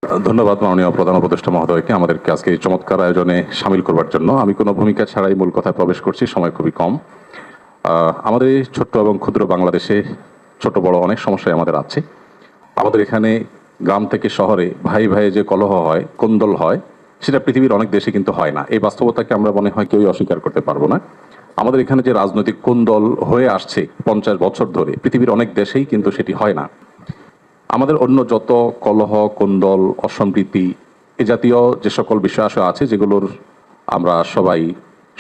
ধন্যবাদ মাননীয় প্রধান উপদেষ্টা মহোদয়কে আমাদেরকে আজকে এই চমৎকার আয়োজনে সামিল করবার জন্য। আমি কোনো ভূমিকা ছাড়াই মূল কথায় প্রবেশ করছি, সময় খুবই কম। আমাদের এই ছোট্ট এবং ক্ষুদ্র বাংলাদেশে ছোট বড় অনেক সমস্যাই আমাদের আছে। আমাদের এখানে গ্রাম থেকে শহরে ভাই ভাই যে কলহ হয়, কোন্দল হয়, সেটা পৃথিবীর অনেক দেশে কিন্তু হয় না। এই বাস্তবতাকে আমরা মনে হয় কেউই অস্বীকার করতে পারবো না। আমাদের এখানে যে রাজনৈতিক কোন্দল হয়ে আসছে 50 বছর ধরে, পৃথিবীর অনেক দেশেই কিন্তু সেটি হয় না। আমাদের অন্য যত কলহ, কোন্দল, অসম্প্রীতি এ জাতীয় যে সকল বিষয় আছে যেগুলোর আমরা সবাই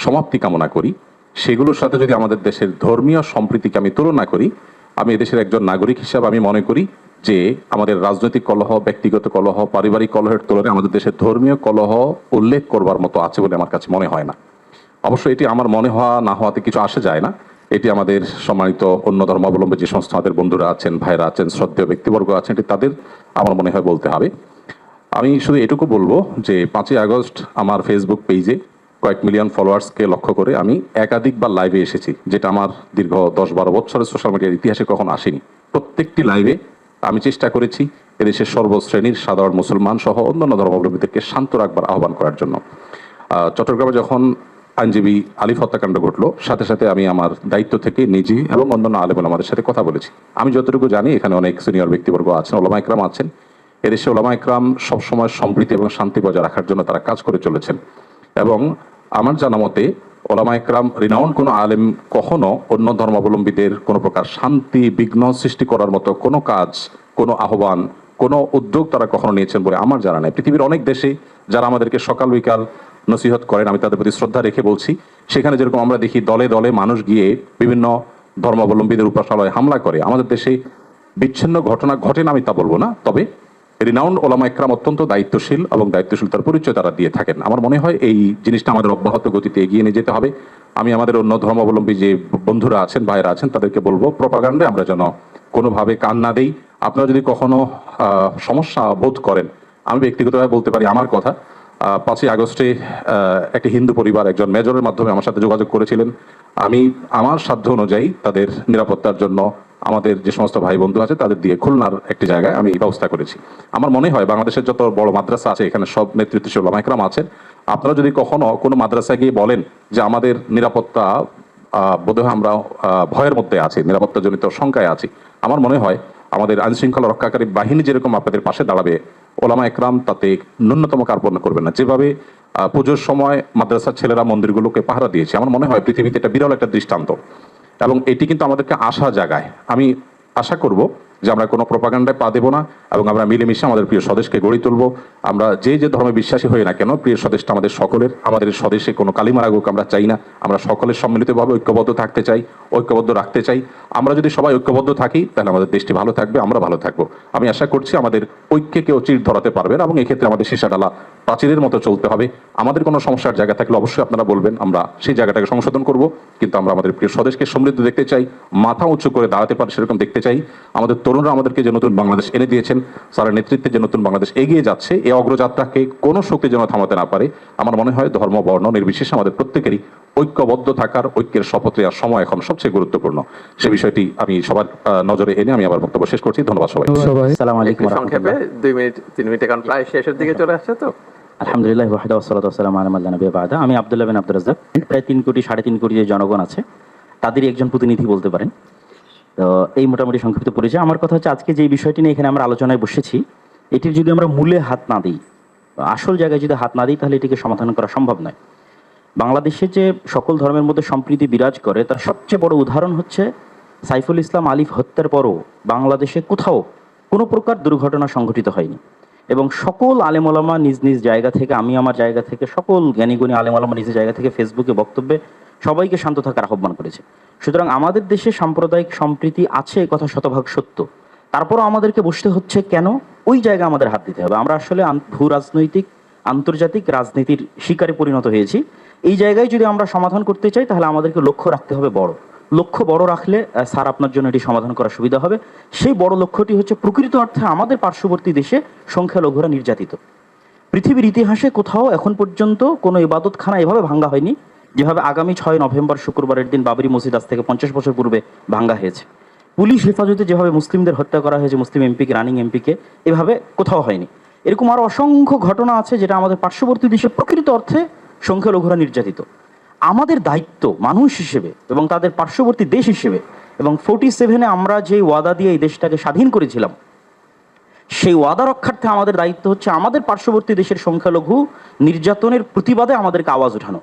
সমাপ্তি কামনা করি, সেগুলোর সাথে যদি আমাদের দেশের ধর্মীয় সম্প্রীতিকে আমি তুলনা করি, আমি এদেশের একজন নাগরিক হিসাবে আমি মনে করি যে আমাদের রাজনৈতিক কলহ, ব্যক্তিগত কলহ, পারিবারিক কলহের তুলনায় আমাদের দেশের ধর্মীয় কলহ উল্লেখ করবার মতো আছে বলে আমার কাছে মনে হয় না। অবশ্য এটি আমার মনে হওয়া না হওয়াতে কিছু আসে যায় না। এটি আমাদের সম্মানিত অন্য ধর্মাবলম্বী যে সমস্ত আমাদের বন্ধুরা আছেন, ভাইরা আছেন, শ্রদ্ধেয় ব্যক্তিবর্গ আছেন, এটি তাদের আমার মনে হয় বলতে হবে। আমি শুধু এটুকু বলবো যে 5ই আগস্ট আমার ফেসবুক পেজে কয়েক মিলিয়ন ফলোয়ার্সকে লক্ষ্য করে আমি একাধিকবার লাইভে এসেছি, যেটা আমার দীর্ঘ 10-12 বছরের সোশ্যাল মিডিয়ার ইতিহাসে কখনো আসেনি। প্রত্যেকটি লাইভে আমি চেষ্টা করেছি এদেশের সর্বশ্রেণীর সাধারণ মুসলমান সহ অন্যান্য ধর্মাবলম্বীদেরকে শান্ত রাখবার আহ্বান করার জন্য। চট্টগ্রামে যখন আইনজীবী আলিফ হত্যাকাণ্ড ঘটলো, সাথে সাথে আমি আমার দায়িত্ব থেকে নিজে এবং অন্যান্য আলেম ওলামাদের সাথে কথা বলেছি। আমি যতটুকু জানি এখানে অনেক সিনিয়র ব্যক্তিবর্গ আছেন, ওলামা ইকরাম আছেন। এদেশে ওলামা ইকরাম সবসময় সম্প্রীতি এবং শান্তি বজায় রাখার জন্য তারা কাজ করে চলেছেন। এবং আমার জানা মতে ওলামা ইকরাম রিনাউন্ড কোনো আলেম কখনো অন্য ধর্মাবলম্বীদের কোনো প্রকার শান্তি বিঘ্ন সৃষ্টি করার মতো কোনো কাজ, কোনো আহ্বান, কোনো উদ্যোগ তারা কখনো নিয়েছেন বলে আমার জানা নেই। পৃথিবীর অনেক দেশে যারা আমাদেরকে সকাল বিকাল নসিহত করেন, আমি তাদের প্রতি শ্রদ্ধা রেখে বলছি, সেখানে যেরকম আমরা দেখি দলে দলে মানুষ গিয়ে বিভিন্ন ধর্মাবলম্বীদের উপাসনালয়ে হামলা করে, আমাদের দেশে বিচ্ছিন্ন ঘটনা ঘটে না আমি তা বলবো না, তবে রিনাউন্ড ওলামা ইকরাম অত্যন্ত দায়িত্বশীল এবং দায়িত্বশীলতার পরিচয় তারা দিয়ে থাকেন। আমার মনে হয় এই জিনিসটা আমাদের অব্যাহত গতিতে এগিয়ে নিয়ে যেতে হবে। আমি আমাদের অন্য ধর্মাবলম্বী যে বন্ধুরা আছেন, ভাইরা আছেন, তাদেরকে বলবো প্রপাগান্ডায় আমরা যেন কোনোভাবে কান না দেই। আপনারা যদি কখনো সমস্যা বোধ করেন, আমি ব্যক্তিগতভাবে বলতে পারি আমার কথা। 5ই আগস্টে একটি হিন্দু পরিবার একজন মেজরের মাধ্যমে আমার সাথে যোগাযোগ করেছিলেন। আমি আমার সাধ্য অনুযায়ী তাদের নিরাপত্তার জন্য আমাদের যে সমস্ত ভাই বন্ধু আছে তাদের দিয়ে খুলনার একটি জায়গায় আমি ব্যবস্থা করেছি। আমার মনে হয় বাংলাদেশের যত বড় মাদ্রাসা আছে এখানে সব নেতৃত্বশীল ওলামা ইকরাম আছেন। আপনারা যদি কখনো কোনো মাদ্রাসায় গিয়ে বলেন যে আমাদের নিরাপত্তা বোধহয় আমরা ভয়ের মধ্যে আছি, নিরাপত্তাজনিত শঙ্কায় আছি, আমার মনে হয় আমাদের আইন শৃঙ্খলা রক্ষাকারী বাহিনী যেরকম আপনাদের পাশে দাঁড়াবে, ওলামা একরাম তাতে ন্যূনতম কার্পণ্য করবেন না। যেভাবে পুজোর সময় মাদ্রাসার ছেলেরা মন্দিরগুলোকে পাহারা দিয়েছে, আমার মনে হয় পৃথিবীতে এটা বিরল একটা দৃষ্টান্ত এবং এটি কিন্তু আমাদেরকে আশা জাগায়। আমি আশা করব যে আমরা কোনো প্রপাগান্ডায় পা দেব না এবং আমরা মিলেমিশে আমাদের প্রিয় স্বদেশকে গড়ে তুলব। আমরা যে যে ধর্মে বিশ্বাসী হই না কেন, প্রিয় স্বদেশটা আমাদের সকলের। আমাদের স্বদেশে কোনো কালিমা লাগুক আমরা চাই না। আমরা সকলের সম্মিলিতভাবে ঐক্যবদ্ধ থাকতে চাই, ঐক্যবদ্ধ রাখতে চাই। আমরা যদি সবাই ঐক্যবদ্ধ থাকি তাহলে আমাদের দেশটি ভালো থাকবে, আমরা ভালো থাকবো। আমি আশা করছি আমাদের ঐক্যে কেউ চির ধরাতে পারবে না এবং এক্ষেত্রে আমাদের সীসাডালা প্রাচীরের মতো চলতে হবে। আমাদের কোনো সমস্যার জায়গা থাকলে অবশ্যই আপনারা বলবেন, আমরা সেই জায়গাটাকে সংশোধন করব। কিন্তু আমরা আমাদের প্রিয় স্বদেশকে সমৃদ্ধ দেখতে চাই, মাথা উঁচু করে দাঁড়াতে পারে সেরকম দেখতে চাই। আমাদের তরুণরা আমাদেরকে যে নতুন বাংলাদেশ এনে দিয়েছেন, স্যারের নেতৃত্বে যে নতুন বাংলাদেশ এগিয়ে যাচ্ছে, এই অগ্রযাত্রাকে কোনো শক্তি যেন থামাতে না পারে। আমার মনে হয় ধর্ম বর্ণ নির্বিশেষে আমাদের প্রত্যেকেরই ঐক্যবদ্ধ থাকার, ঐক্যের শপথ নেওয়ার সময় এখন সবচেয়ে গুরুত্বপূর্ণ। সে বিষয়টি আমি সবার নজরে এনে আমি আমার বক্তব্য শেষ করছি। ধন্যবাদ সবাই। আসসালামু আলাইকুম। সংক্ষেপে 2 মিনিট 3 মিনিট, এখন প্রায় শেষের দিকে চলে আসছে তো। আলহামদুলিল্লাহ ওয়াহদা ওয়াসসালাতু ওয়াসসালামু আলা মান লা নাবিয়্যা বা'দা। আমি আব্দুল্লাহ বিন আব্দুর রাজ্জাক। প্রায় 3 কোটি 3.5 কোটি যে জনগণ আছে তাদেরই একজন প্রতিনিধি বলতে পারেন। তো এই মোটামুটি সংক্ষিপ্ত পরিচয়। আমার কথা হচ্ছে আজকে যে বিষয়টি নিয়ে এখানে আমরা আলোচনায় বসেছি, এটির যদি আমরা মূলে হাত না দিই, আসল জায়গায় যদি হাত না দিই, তাহলে এটিকে সমাধান করা সম্ভব নয়। বাংলাদেশে যে সকল ধর্মের মধ্যে সম্প্রীতি বিরাজ করে তার সবচেয়ে বড় উদাহরণ হচ্ছে সাইফুল ইসলাম আলিফ হত্যার পরও বাংলাদেশে কোথাও কোনো প্রকার দুর্ঘটনা সংঘটিত হয়নি এবং সকল আলেম ওলামা নিজ নিজ জায়গা থেকে, আমি আমার জায়গা থেকে, সকল জ্ঞানীগুণী আলেম ওলামা নিজ জায়গা থেকে ফেসবুকে বক্তব্যে সবাইকে শান্ত থাকার আহ্বান করেছে। সুতরাং আমাদের দেশে সাম্প্রদায়িক সম্প্রীতি আছে, কথা শতভাগ সত্য। তারপরও আমাদেরকে বসতে হচ্ছে কেন? ওই জায়গায় আমাদের হাত দিতে হবে। আমরা আসলে ভূ রাজনৈতিক আন্তর্জাতিক রাজনীতির শিকারে পরিণত হয়েছি। এই জায়গায় যদি আমরা সমাধান করতে চাই তাহলে আমাদেরকে লক্ষ্য রাখতে হবে বড়। লক্ষ্য বড় রাখলে স্যার আপনার জন্য এটি সমাধান করা সুবিধা হবে। সেই বড় লক্ষ্যটি হচ্ছে প্রকৃত অর্থে আমাদের পার্শ্ববর্তী দেশে সংখ্যালঘুরা নির্যাতিত। পৃথিবীর ইতিহাসে কোথাও এখন পর্যন্ত কোনো ইবাদতখানা এভাবে ভাঙ্গা হয়নি যেভাবে আগামী 6 নভেম্বর শুক্রবারের দিন বাবরি মসজিদ আজ থেকে 50 বছর পূর্বে ভাঙ্গা হয়েছে। পুলিশ হেফাজতে যেভাবে মুসলিমদের হত্যা করা হয়েছে, মুসলিম এমপিকে, রানিং এমপিকে, এভাবে কোথাও হয়নি। এরকম আরো অসংখ্য ঘটনা আছে যেটা আমাদের পার্শ্ববর্তী দেশে প্রকৃত অর্থে সংখ্যালঘুরা নির্যাতিত। আমাদের দায়িত্ব মানুষ হিসেবে এবং তাদের পার্শ্ববর্তী দেশ হিসেবে, এবং 47-এ আমরা যে ওয়াদা দিয়ে এই দেশটাকে স্বাধীন করেছিলাম, সেই ওয়াদা রক্ষার্থে আমাদের দায়িত্ব হচ্ছে আমাদের পার্শ্ববর্তী দেশের সংখ্যালঘু নির্যাতনের প্রতিবাদে আমাদেরকে আওয়াজ ওঠানো।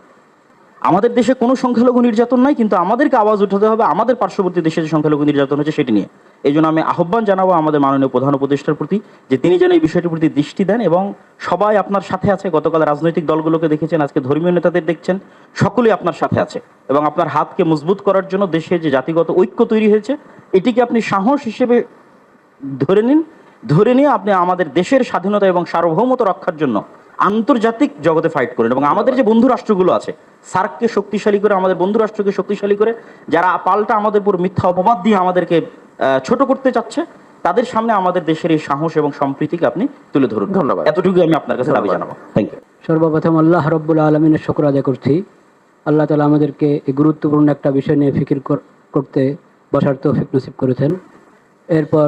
আমাদের দেশে কোনো সংখ্যালঘু নির্যাতন নাই, কিন্তু আমাদেরকে আওয়াজ উঠাতে হবে আমাদের পার্শ্ববর্তী দেশে যে সংখ্যালঘু নির্যাতন হচ্ছে সেটি নিয়ে। এই জন্য আমি আহ্বান জানাবো আমাদের মাননীয় প্রধান উপদেষ্টার প্রতি যে তিনি যেন এই বিষয়টির প্রতি দৃষ্টি দেন, এবং সবাই আপনার সাথে আছে। গতকাল রাজনৈতিক দলগুলোকে দেখেছেন, আজকে ধর্মীয় নেতাদের দেখছেন, সকলেই আপনার সাথে আছে, এবং আপনার হাতকে মজবুত করার জন্য দেশে যে জাতিগত ঐক্য তৈরি হয়েছে এটিকে আপনি সাহস হিসেবে ধরে নিন। ধরে নিয়ে আপনি আমাদের দেশের স্বাধীনতা এবং সার্বভৌমত্ব রক্ষার জন্য আন্তর্জাতিক জগতে ফাইট করেন, এবং আমাদের যে বন্ধু রাষ্ট্রগুলো আছে সার্ককে শক্তিশালী করে, আমাদের বন্ধু রাষ্ট্রকে শক্তিশালী করে, যারা পাল্টা আমাদের উপর মিথ্যা অপবাদ দিয়ে আমাদেরকে ছোট করতে চাচ্ছে, তাদের সামনে আমাদের দেশের এই সাহস এবং সম্প্রীতিকে আপনি তুলে ধরুন। ধন্যবাদ। এতটুকু আমি আপনার কাছে দাবি জানাবো। Thank you. সর্বপ্রথম আল্লাহ রব্বুল আলমিনের শুকর আদায় করছি। আল্লাহ তালা আমাদেরকে এই গুরুত্বপূর্ণ একটা বিষয় নিয়ে ফিকির করতে বসার তৌফিক নসিব করেছেন। এরপর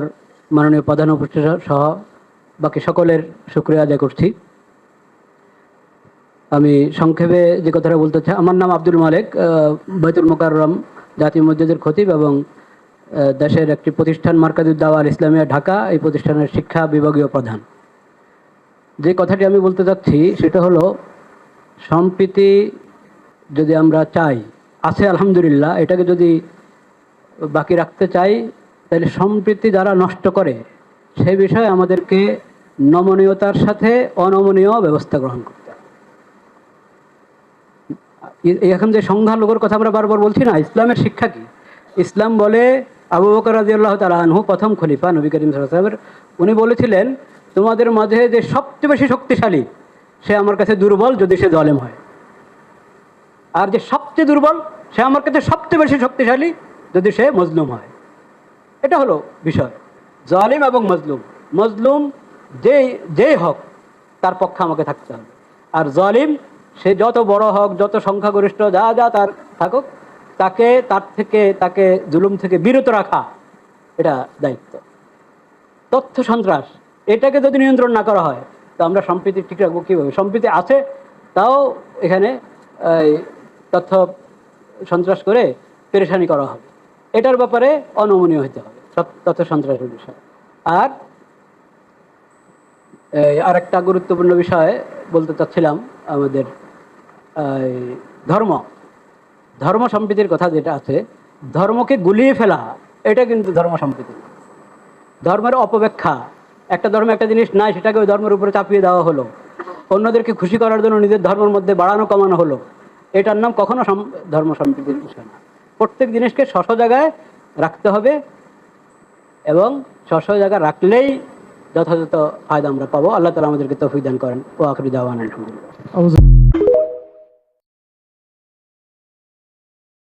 মাননীয় প্রধান উপদেষ্টা সহ বাকি সকলের শুকরিয়া আদায় করছি। আমি সংক্ষেপে যে কথাটা বলতে চাই, আমার নাম আব্দুল মালেক, বাইতুল মোকাররম জাতীয় মসজিদের খতিব এবং দেশের একটি প্রতিষ্ঠান মার্কাজুদ দাওয়া আল ইসলামিয়া ঢাকা, এই প্রতিষ্ঠানের শিক্ষা বিভাগীয় প্রধান। যে কথাটি আমি বলতে চাচ্ছি সেটা হলো, সম্প্রীতি যদি আমরা চাই, আছে আলহামদুলিল্লাহ, এটাকে যদি বাকি রাখতে চাই, তাহলে সম্প্রীতি যারা নষ্ট করে সেই বিষয়ে আমাদেরকে নমনীয়তার সাথে অনমনীয় ব্যবস্থা গ্রহণ করতে হবে। এখন যে সংখ্যালঘুর কথা আমরা বারবার বলছি না, ইসলামের শিক্ষা কি? ইসলাম বলে, আবু বকর রাদিয়াল্লাহু তাআলা আনহু প্রথম খলিফা নবী করিম সাল্লাল্লাহু আলাইহি ওয়াসাল্লাম, উনি বলেছিলেন, তোমাদের মাঝে যে সবচেয়ে বেশি শক্তিশালী সে আমার কাছে দুর্বল যদি সে জালেম হয়, আর যে সবচেয়ে দুর্বল সে আমার কাছে সবচেয়ে বেশি শক্তিশালী যদি সে মজলুম হয়। এটা হলো বিষয়, জালিম এবং মজলুম। মজলুম যেই হোক তার পক্ষে আমাকে থাকতে হবে, আর জালিম সে যত বড় হোক, যত সংখ্যাগরিষ্ঠ যা তার থাকুক, তাকে জুলুম থেকে বিরত রাখা এটা দায়িত্ব। তথ্য সন্ত্রাস, এটাকে যদি নিয়ন্ত্রণ না করা হয় তো আমরা সম্প্রীতি ঠিক রাখবো কীভাবে? সম্প্রীতি আছে, তাও এখানে তথ্য সন্ত্রাস করে পেরেশানি করা হবে। এটার ব্যাপারে অনমনীয় হতে হবে তথ্য সন্ত্রাসের বিষয়। আর আরেকটা গুরুত্বপূর্ণ বিষয় বলতে চাচ্ছিলাম, আমাদের ধর্ম সম্প্রীতির কথা যেটা আছে, ধর্মকে গুলিয়ে ফেলা এটা কিন্তু ধর্ম সম্প্রীতি। ধর্মের অপব্যাখ্যা, একটা ধর্মে একটা জিনিস নাই, সেটাকে ওই ধর্মের উপরে চাপিয়ে দেওয়া হলো, অন্যদেরকে খুশি করার জন্য নিজের ধর্মের মধ্যে বাড়ানো কমানো হলো, এটার নাম কখনো ধর্ম সম্প্রীতির বিষয় না। প্রত্যেক জিনিসকে স্ব জায়গায় রাখতে হবে, এবং স্ব জায়গায় রাখলেই যথাযথ ফায়দা আমরা পাবো। আল্লাহ তাআলা আমাদেরকে তৌফিক দান করেন। ওয়া আখিরু দাওয়ানা আলহামদুলিল্লাহ।